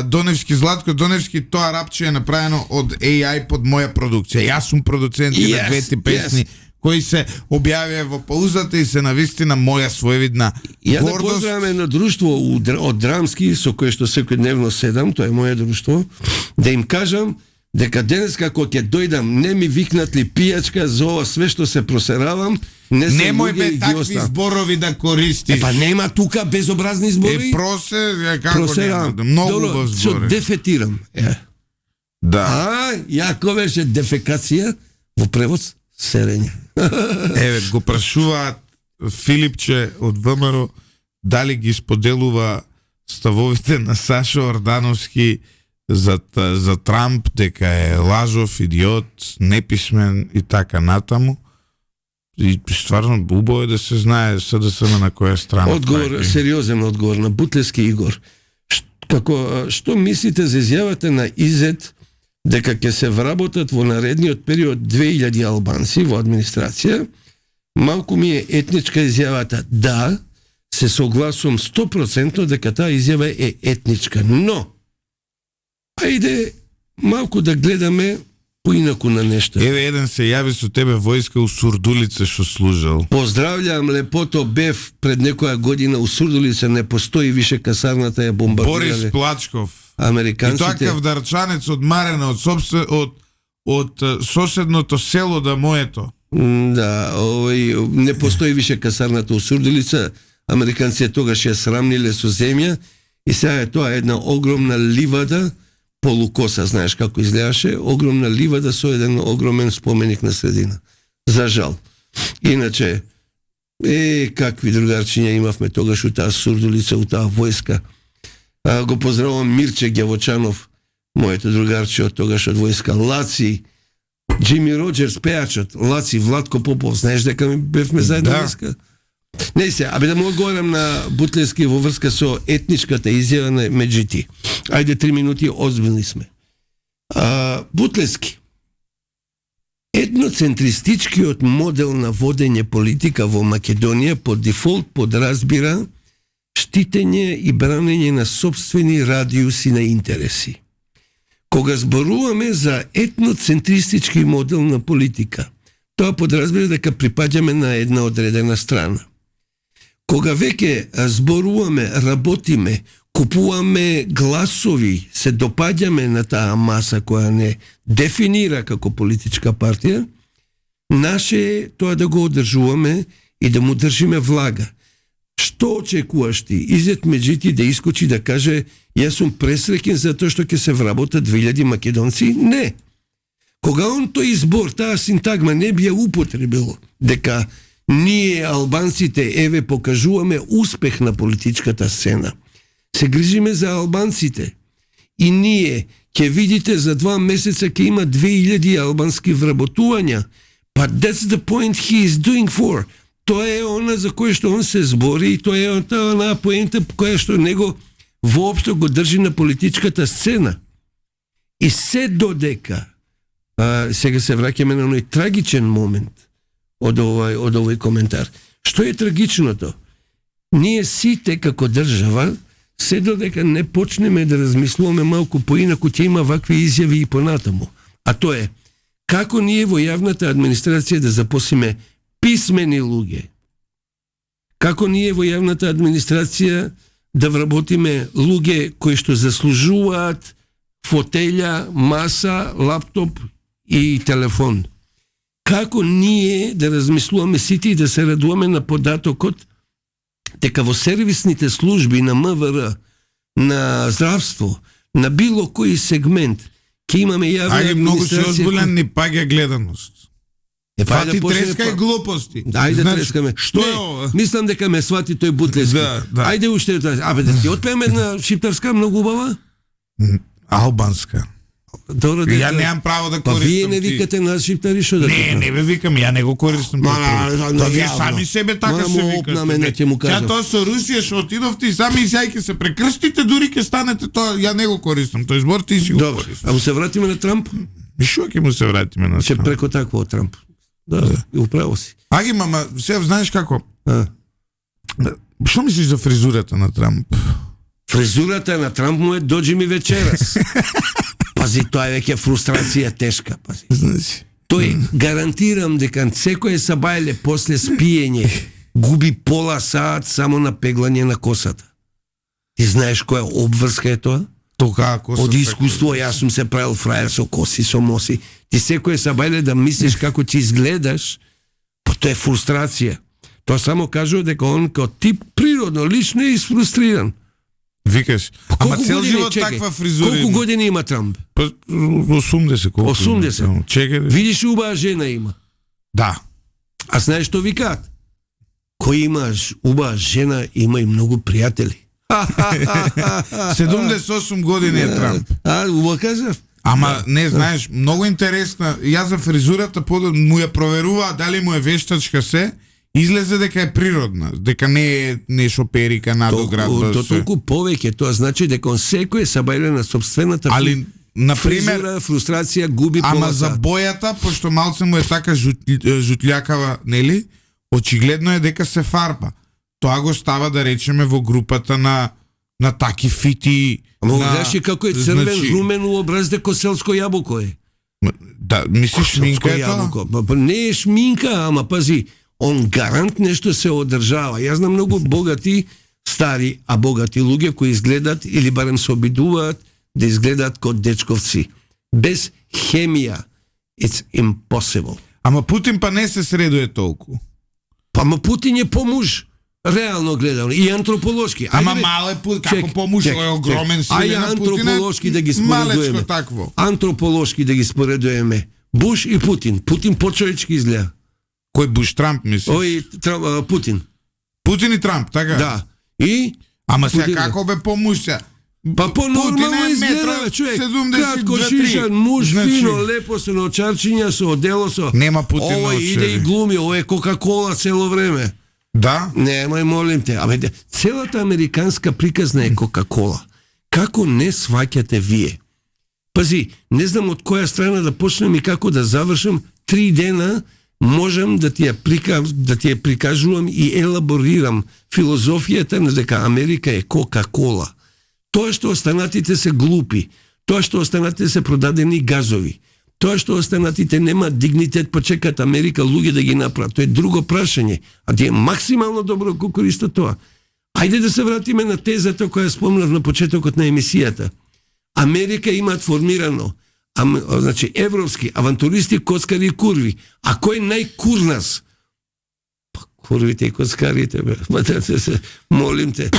Доневски Златко Доневски, тоа рапче е направено од AI под моја продукција. Јас сум продуцент на двете песни кои се објавија во паузата и се навистина моја своевидна гордост. Ја да поздравам едно друштво од Драмски со кое што секојдневно седам, тоа е моје друштво, да им кажам дека денеска кога ќе дојдам, не ми викнат ли пијачка за ова све што се просеравам, немој бе такви зборови да користиш. Па нема тука безобразни зборови. Како нема, многу го збори. Дефетирам. Да. Јако беше дефекација во превод серење. Еве, го прашуваат Филипче од ВМРО дали ги споделува ставовите на Сашо Ордановски за Трамп, дека е лажов, идиот, неписмен и така натаму. И стварно убаво е да се знае СДСМ на која страна. Одговор, сериозен одговор на Бутлевски Игор. Што мислите за изјавата на Изет дека ќе се вработат во наредниот период 2000 албанци во администрација? Малку ми е етничка изјавата. Да, се согласувам 100% дека таа изјава е етничка, но ајде малку да гледаме поинаку на нешто. Еве еден се јави со тебе војска у Сурдулица што служел. Поздравljam, лепото бев пред некоја година у Сурдулица, не постои више касарната, ја бомбардирале. Борис Плачков. Американците. И тоа вдарчанец од Марена, од соседното село да моето. Да, не постои више касарната у Сурдулица. Американците тогаш ја срамниле со земја и сега е тоа една огромна ливада, полукоса, знаеш како изгледаше, огромна ливада со еден огромен споменик на средина. За жал. Иначе, какви другарчиња имавме тогаш у таа Сурдулица, у таа војска. Го поздравувам Мирче Гјавочанов, моето другарче од тогаш од војска, Лаци, Джими Роджерс, пејачот, Лаци, Владко Попов, знаеш дека ми бевме заедно војска? Не се, да му одговорам на Бутлевски во врска со етничката изјава на Меджити. Ајде 3 минути, озбилни сме. Бутлевски. Етноцентристичкиот модел на водење политика во Македонија по дефолт подразбира штитење и бранење на собствени радиуси на интереси. Кога зборуваме за етноцентристички модел на политика, тоа подразбира дека припаѓаме на една одредена страна. Кога веќе зборуваме, работиме, купуваме гласови, се допаѓаме на таа маса која не дефинира како политичка партија, наше е тоа да го одржуваме и да му држиме влага. Што очекуваш ти? Изет Меджити да искочи да каже јас сум пресреќен затоа што ќе се вработат 2000 македонци? Не. Кога он тој избор, таа синтагма не би ја употребил дека ние албанците еве покажуваме успех на политичката сцена. Се грижиме за албанците и ние ќе видите за 2 месеца ќе има 2000 албански вработувања. But that's the point he is doing for. тоа е она за кој што он се збори и тоа е она поента која што него воопшто го држи на политичката сцена. И се додека сега се враќаме на оној трагичен момент од овој коментар. Што е трагичното? Ние сите како држава се додека не почнеме да размислуваме малку поинаку, ќе има вакви изјави и понатаму. А тоа е како ние во јавната администрација да запослиме писмени луѓе. Како ние во јавната администрација да вработиме луѓе кои што заслужуваат фотелја, маса, лаптоп и телефон. Како ние да размислуваме сите и да се радуваме на податокот дека во сервисните служби на МВР, на здравство, на било кој сегмент ќе имаме јавна администрација. Многу се озбилен ни паѓа гледаност. Фати треска и глупости. Ајде трескаме. Што е ова? Мислам дека ме свати тој Бутлески. Да. Ајде уште да ти отпееме една шиптерска многу убава? Албанска. Добро, ја немам право да користам. Па вие не викате на шиптари што да? Не бе викам, ја не го користам. Тоа вие сами себе така се викате. Ја тоа со Русија што отидовте и сами ќе се прекрстите, дури ќе станете тоа, ја не го користам. Тој збор ти си го користам. А му се вратиме на Трамп? Што ќе му се вратиме на Трамп? Ќе преко такво Трамп. Да, и управо си. Аги, мама, сега знаеш како? Што мислиш за фризурата на Трамп? Фризурата на Трамп му е доđи ми вечерас. Пази, тоа е веќе фрустрација тешка, пази. Тој гарантирам дека секој сабајле после спиење губи пола саат само на пеглање на косата. Ти знаеш која обврска е тоа? Од искуство, јас сум се правил фраер со коси, со моси. Ти секој сабајле да мислиш како ти изгледаш, па тоа е фрустрација. Тоа само кажува дека он како тип природно, лично е изфрустриран. Викаш, ама цел живот таква фризура. Колку години има Трамп? 80, колку? 80. Чекај. Видиш, убава жена има. Да. А знаеш што викаат? Кој имаш убава жена, има и многу пријатели. 78 години е Трамп. Убава кажав. Ама не знаеш, многу интересна. Јас за фризурата му ја проверуваа дали му е вештачка се. Излезе дека е природна, дека не е нешто перика надоградба. Толку повеќе, тоа значи дека он секој сабајле на собствената фризура, фрустрација, губи поласа. Ама за бојата, пошто малце му е така жутлјакава, нели? Очигледно е дека се фарба. Тоа го става, да речеме, во групата на таки фити. Ама знаеш како е црвен, румен у образ дека селско јабуко е. Да, мислиш шминка е тоа? Не е шминка, ама пази, он гарант нешто се одржава. Јас знам многу богати, стари, а богати луѓе кои изгледат или барем се обидуваат да изгледат како дечковци. Без хемија. It's impossible. Ама Путин па не се средуе толку. Ама Путин е помуж. Реално гледано. И антрополошки. Ама мале како помуж, е огромен силен на Путин. Антрополошки да ги споредуваме. Антрополошки да ги споредуваме. Буш и Путин. Путин почовечки изгледа. Кој Буш, Трамп, мислиш? Путин. Путин и Трамп, така? Да. И? Ама сега како бе помуша? Па по-нормално изгледа, човек. Кратко шишан, муж, фино, лепо се на очарчиња, со одело, со... Нема Путин на Ова иде и глуми, ова е Кока-кола цело време. Да? Немај, молим те. Абе, целата американска приказна е Кока-кола. Како не сваќате вие? Пази, не знам од која страна да почнем и како да завршам. 3 дена можам да ти ја прикажувам и елаборирам филозофијата на дека Америка е Кока-кола. Тоа што останатите се глупи, тоа што останатите се продадени газови, тоа што останатите нема дигнитет, почекат Америка луѓе да ги направат. Тоа е друго прашање, а ти е максимално добро како користа тоа. Ајде да се вратиме на тезата која спомнав на почетокот на емисијата. Америка имаат формирано значи европски авантуристи, коцкари и курви. А кој најкурнас? Па курвите и коцкарите, бе. Молим те.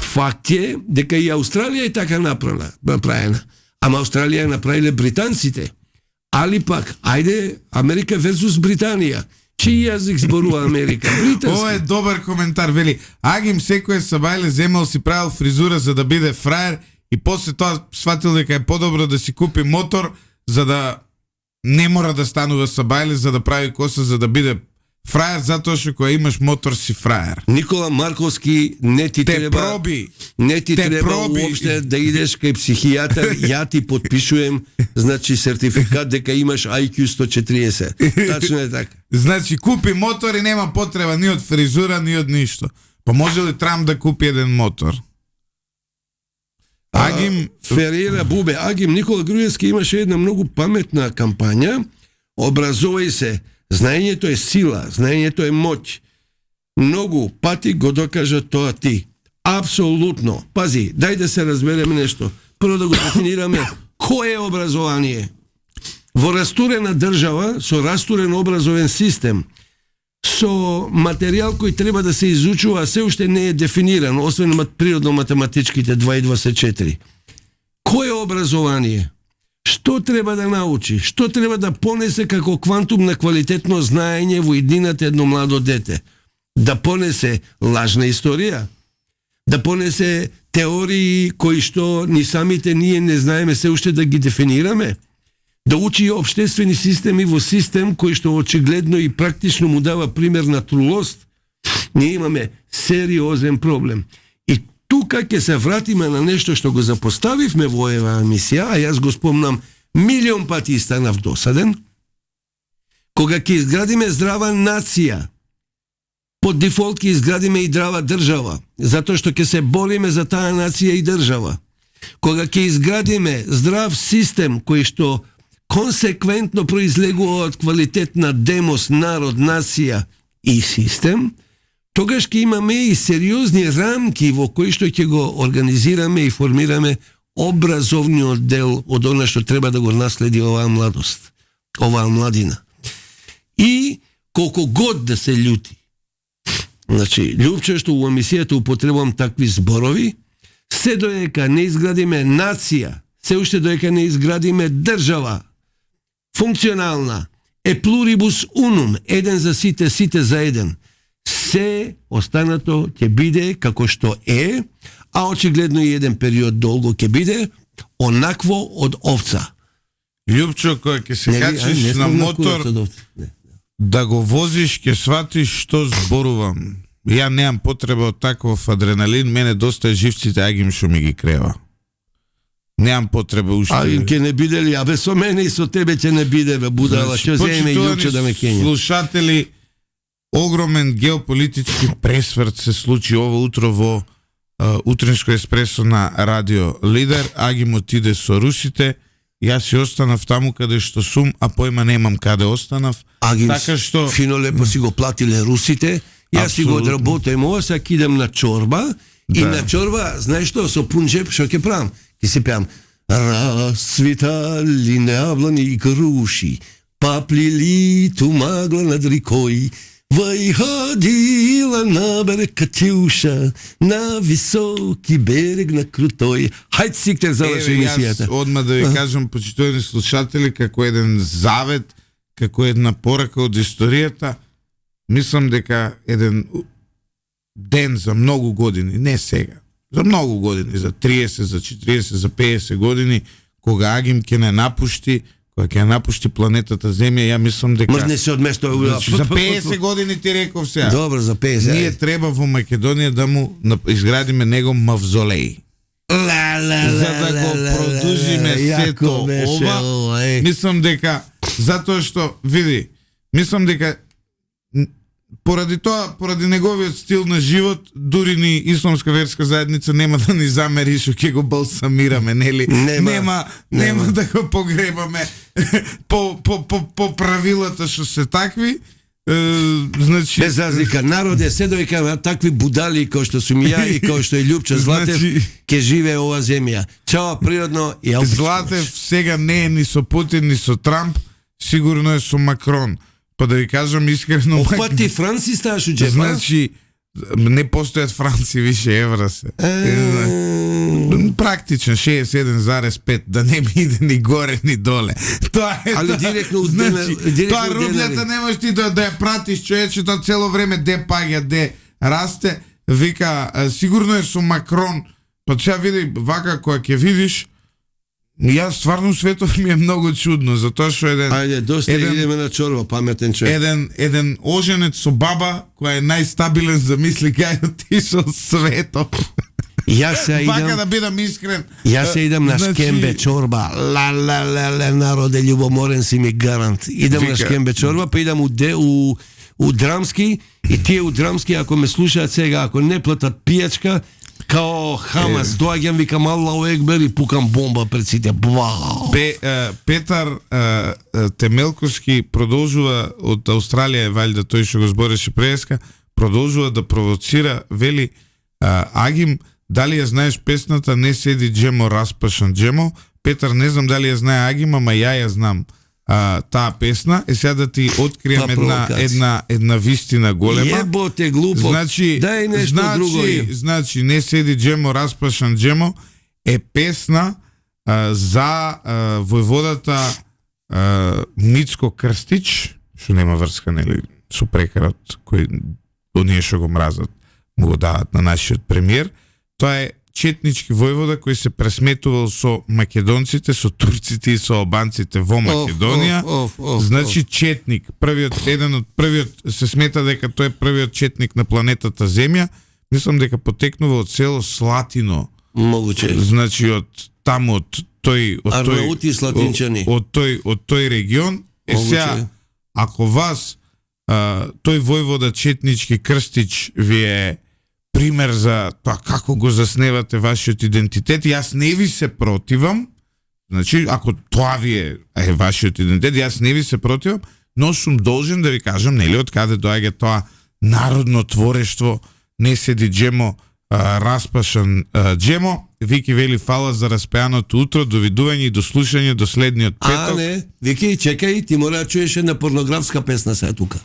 Факт е дека и Австралија е така направена. Ама Австралија направиле британците. Али пак, ајде Америка версус Британија. Чиј јазик зборува Америка? Британски. Ова е добар коментар, вели. Агим секој сабајле земал си правил фризура за да биде фраер и после тоа сватил дека е подобро да си купи мотор за да не мора да станува сабајле, за да прави коса, за да биде Фраер затоа што кога имаш мотор си фраер. Никола Марковски не ти треба уопште да идеш кај психијатар, ја ти подпишувам, значи сертификат дека имаш IQ 140. Тачно е така. Значи купи мотор и нема потреба ни од фризура, ни од ништо. Па може ли Трамп да купи еден мотор? Агим Ферера Бубе, Агим Никола Груевски имаше една многу паметна кампања. Образувај се. Знаењето е сила, знаењето е моќ. Многу пати го докажа тоа ти. Апсолутно. Пази, дај да се разбереме нешто. Прво да го дефинираме кој е образование. Во растурена држава, со растурен образовен систем, со материјал кој треба да се изучува, се уште не е дефиниран, освен природно-математичките 2 и 2 се 4. Кој е образование? Што треба да научи? Што треба да понесе како квантум на квалитетно знаење во иднината едно младо дете? Да понесе лажна историја? Да понесе теории кои што ни самите ние не знаеме се уште да ги дефинираме? Да учи обштествени системи во систем кој што очигледно и практично му дава пример на трулост? Ние имаме сериозен проблем. И тука ќе се вратиме на нешто што го запоставивме во оваа емисија, а јас го спомнам милион пати и станав досаден. Кога ќе изградиме здрава нација, под дефолт ќе изградиме и здрава држава, затоа што ќе се бориме за таа нација и држава. Кога ќе изградиме здрав систем кој што консеквентно произлегува од квалитетна демос, народ, нација и систем, тогаш ќе имаме и сериозни рамки во кои што ќе го организираме и формираме образовниот дел од она што треба да го наследи оваа младост, оваа младина. И колку год да се љути. Значи, љубче што во емисијата употребувам такви зборови, се доека не изградиме нација, се уште доека не изградиме држава, функционална, е плурибус унум, еден за сите, сите за еден. Се останато ќе биде како што е, а очигледно и еден период долго ќе биде онакво од овца. Љупчо, кој ќе се качиш на мотор, да го возиш, ќе сватиш што зборувам. Ја немам потреба од таков адреналин, мене доста живците Агим што ми ги крева. Немам потреба уште. Агим ќе не биде ли? Абе со мене и со тебе ќе не биде, бе будала, што земе Љупчо да ме кења. Слушатели, огромен геополитички пресврт се случи ова утро во утринско еспресо на Радио Лидер. Агим отиде со русите, јас си останав таму каде што сум, а појма немам каде останав. Агим така што фино лепо си го платиле русите, јас си го одработам ова, сега идем на чорба, и на чорба, знаеш што, со пун джеп, што ќе правам? Ќе си пеам расцветали яблони и груши, поплели тумагла над рекой, выходила на берег Катюша, на високи берег на крутой. Хајде сиктер заврши емисијата. Јас одма да ви кажам, почитувани слушатели, како еден завет, како една порака од историјата, мислам дека еден ден за многу години, не сега, за многу години, за 30, за 40, за 50 години, кога Агим ќе не напушти, кога ќе напушти планетата Земја, ја мислам дека не се одмешта за 50 години ти реков сега. Добро, за 50. Ние треба во Македонија да му изградиме него мавзолеј. За да го продужиме сето ова. Мислам дека затоа што види, мислам дека поради неговиот стил на живот, дури ни исламска верска заедница нема да ни замери што ќе го балсамираме, нели? Нема да го погребаме по правилата што се такви. Значи, без разлика, народе се доека такви будали кои што сум ја и кои што е Љупчо Златев, ќе живее ова земја. Чао природно и Златев сега не е ни со Путин, ни со Трамп, сигурно е со Макрон. Па да ви кажам искрено... Опа ти Франци ставаш у джепа? Значи, не постојат Франци, више евра се. Практично 61,5, да не ми иде ни горе, ни доле. Тоа е... Али директно значи, тоа рублјата немаш ти да ја пратиш човечето цело време, де паѓа, де расте. Вика, сигурно е со Макрон. Па ќе види, вака која ќе видиш, Јас стварно светот ми е многу чудно, затоа што Ајде, доста идеме на чорба, паметен човек. еден оженет со баба која е најстабилен, замисли кај отишол светот. Јас се Вака идам, да бидам искрен. јас се идам на шкембе чорба. Ла, народе љубоморен си ми гарант. Идам на шкембе чорба, па идам у Драмски, и тие у Драмски, ако ме слушаат сега, ако не платат пијачка, као Хамас, доаѓам, викам Аллаху екбер и пукам бомба пред сите. Петар Темелковски продолжува од Австралија, валјда тој што го збореше преска, продолжува да провоцира, вели Агим, дали ја знаеш песната Не седи джемо, распашан джемо? Петар, не знам дали ја знае Агим, ама ја знам таа песна. Е, сега да ти открием една вистина голема. Јеботе глупо. Значи, дај нешто друго. Значи, Не седи джемо, распашан джемо е песна за војводата Мицко Крстич, што нема врска, нели, со прекарот кој оние што го мразат му го дават на нашиот премиер. Тоа е четнички војвода кој се пресметувал со македонците, со турците и со албанците во Македонија. Значи четник, еден од првиот се смета дека тој е првиот четник на планетата Земја. Мислам дека потекнува од село Слатино. Могуче. Значи од таму од тој регион. Е сега, ако вас тој војвода четнички Крстич ви е пример за тоа како го засневате вашиот идентитет, јас не ви се противам. Значи, ако тоа ви е вашиот идентитет, јас не ви се противам, но сум должен да ви кажам, нели, од каде доаѓа тоа народно творештво Не седи джемо, распашан джемо. Вики вели фала за распеаното утро, довидување и до слушање до следниот петок. Не, Вики, чекај, ти мора да чуеш една порнографска песна сега тука.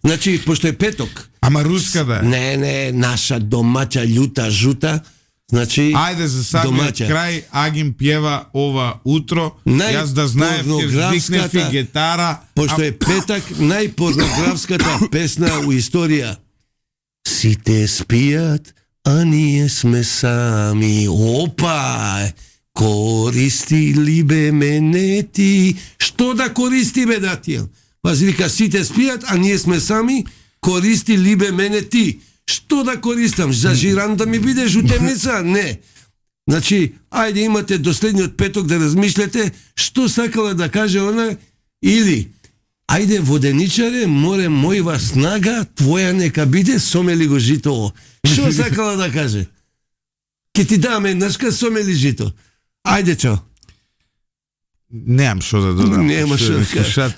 Значи, пошто е петок. Ама руска да е. Не, наша домаќа љута жута. Значи, ајде за самиот крај Агим пјева ова утро. Јас да знаев ќе викнев и гитара. Пошто е петак, најпорнографската песна у историја. Сите спијат, а ние сме сами. Опа! Користи ли бе мене ти? Што да користи бе да ти? Пази, вика, сите спијат, а ние сме сами. Користи ли бе мене ти? Што да користам? За жиран да ми бидеш у темница? Не. Значи, ајде имате до следниот петок да размислете што сакала да каже она, или ајде воденичаре, море мојва снага, твоја нека биде, сомели го жито. Што сакала да каже? Ке ти даме еднашка, сомели жито. Ајде, чо? Немам што да додам. Нема што да кажа.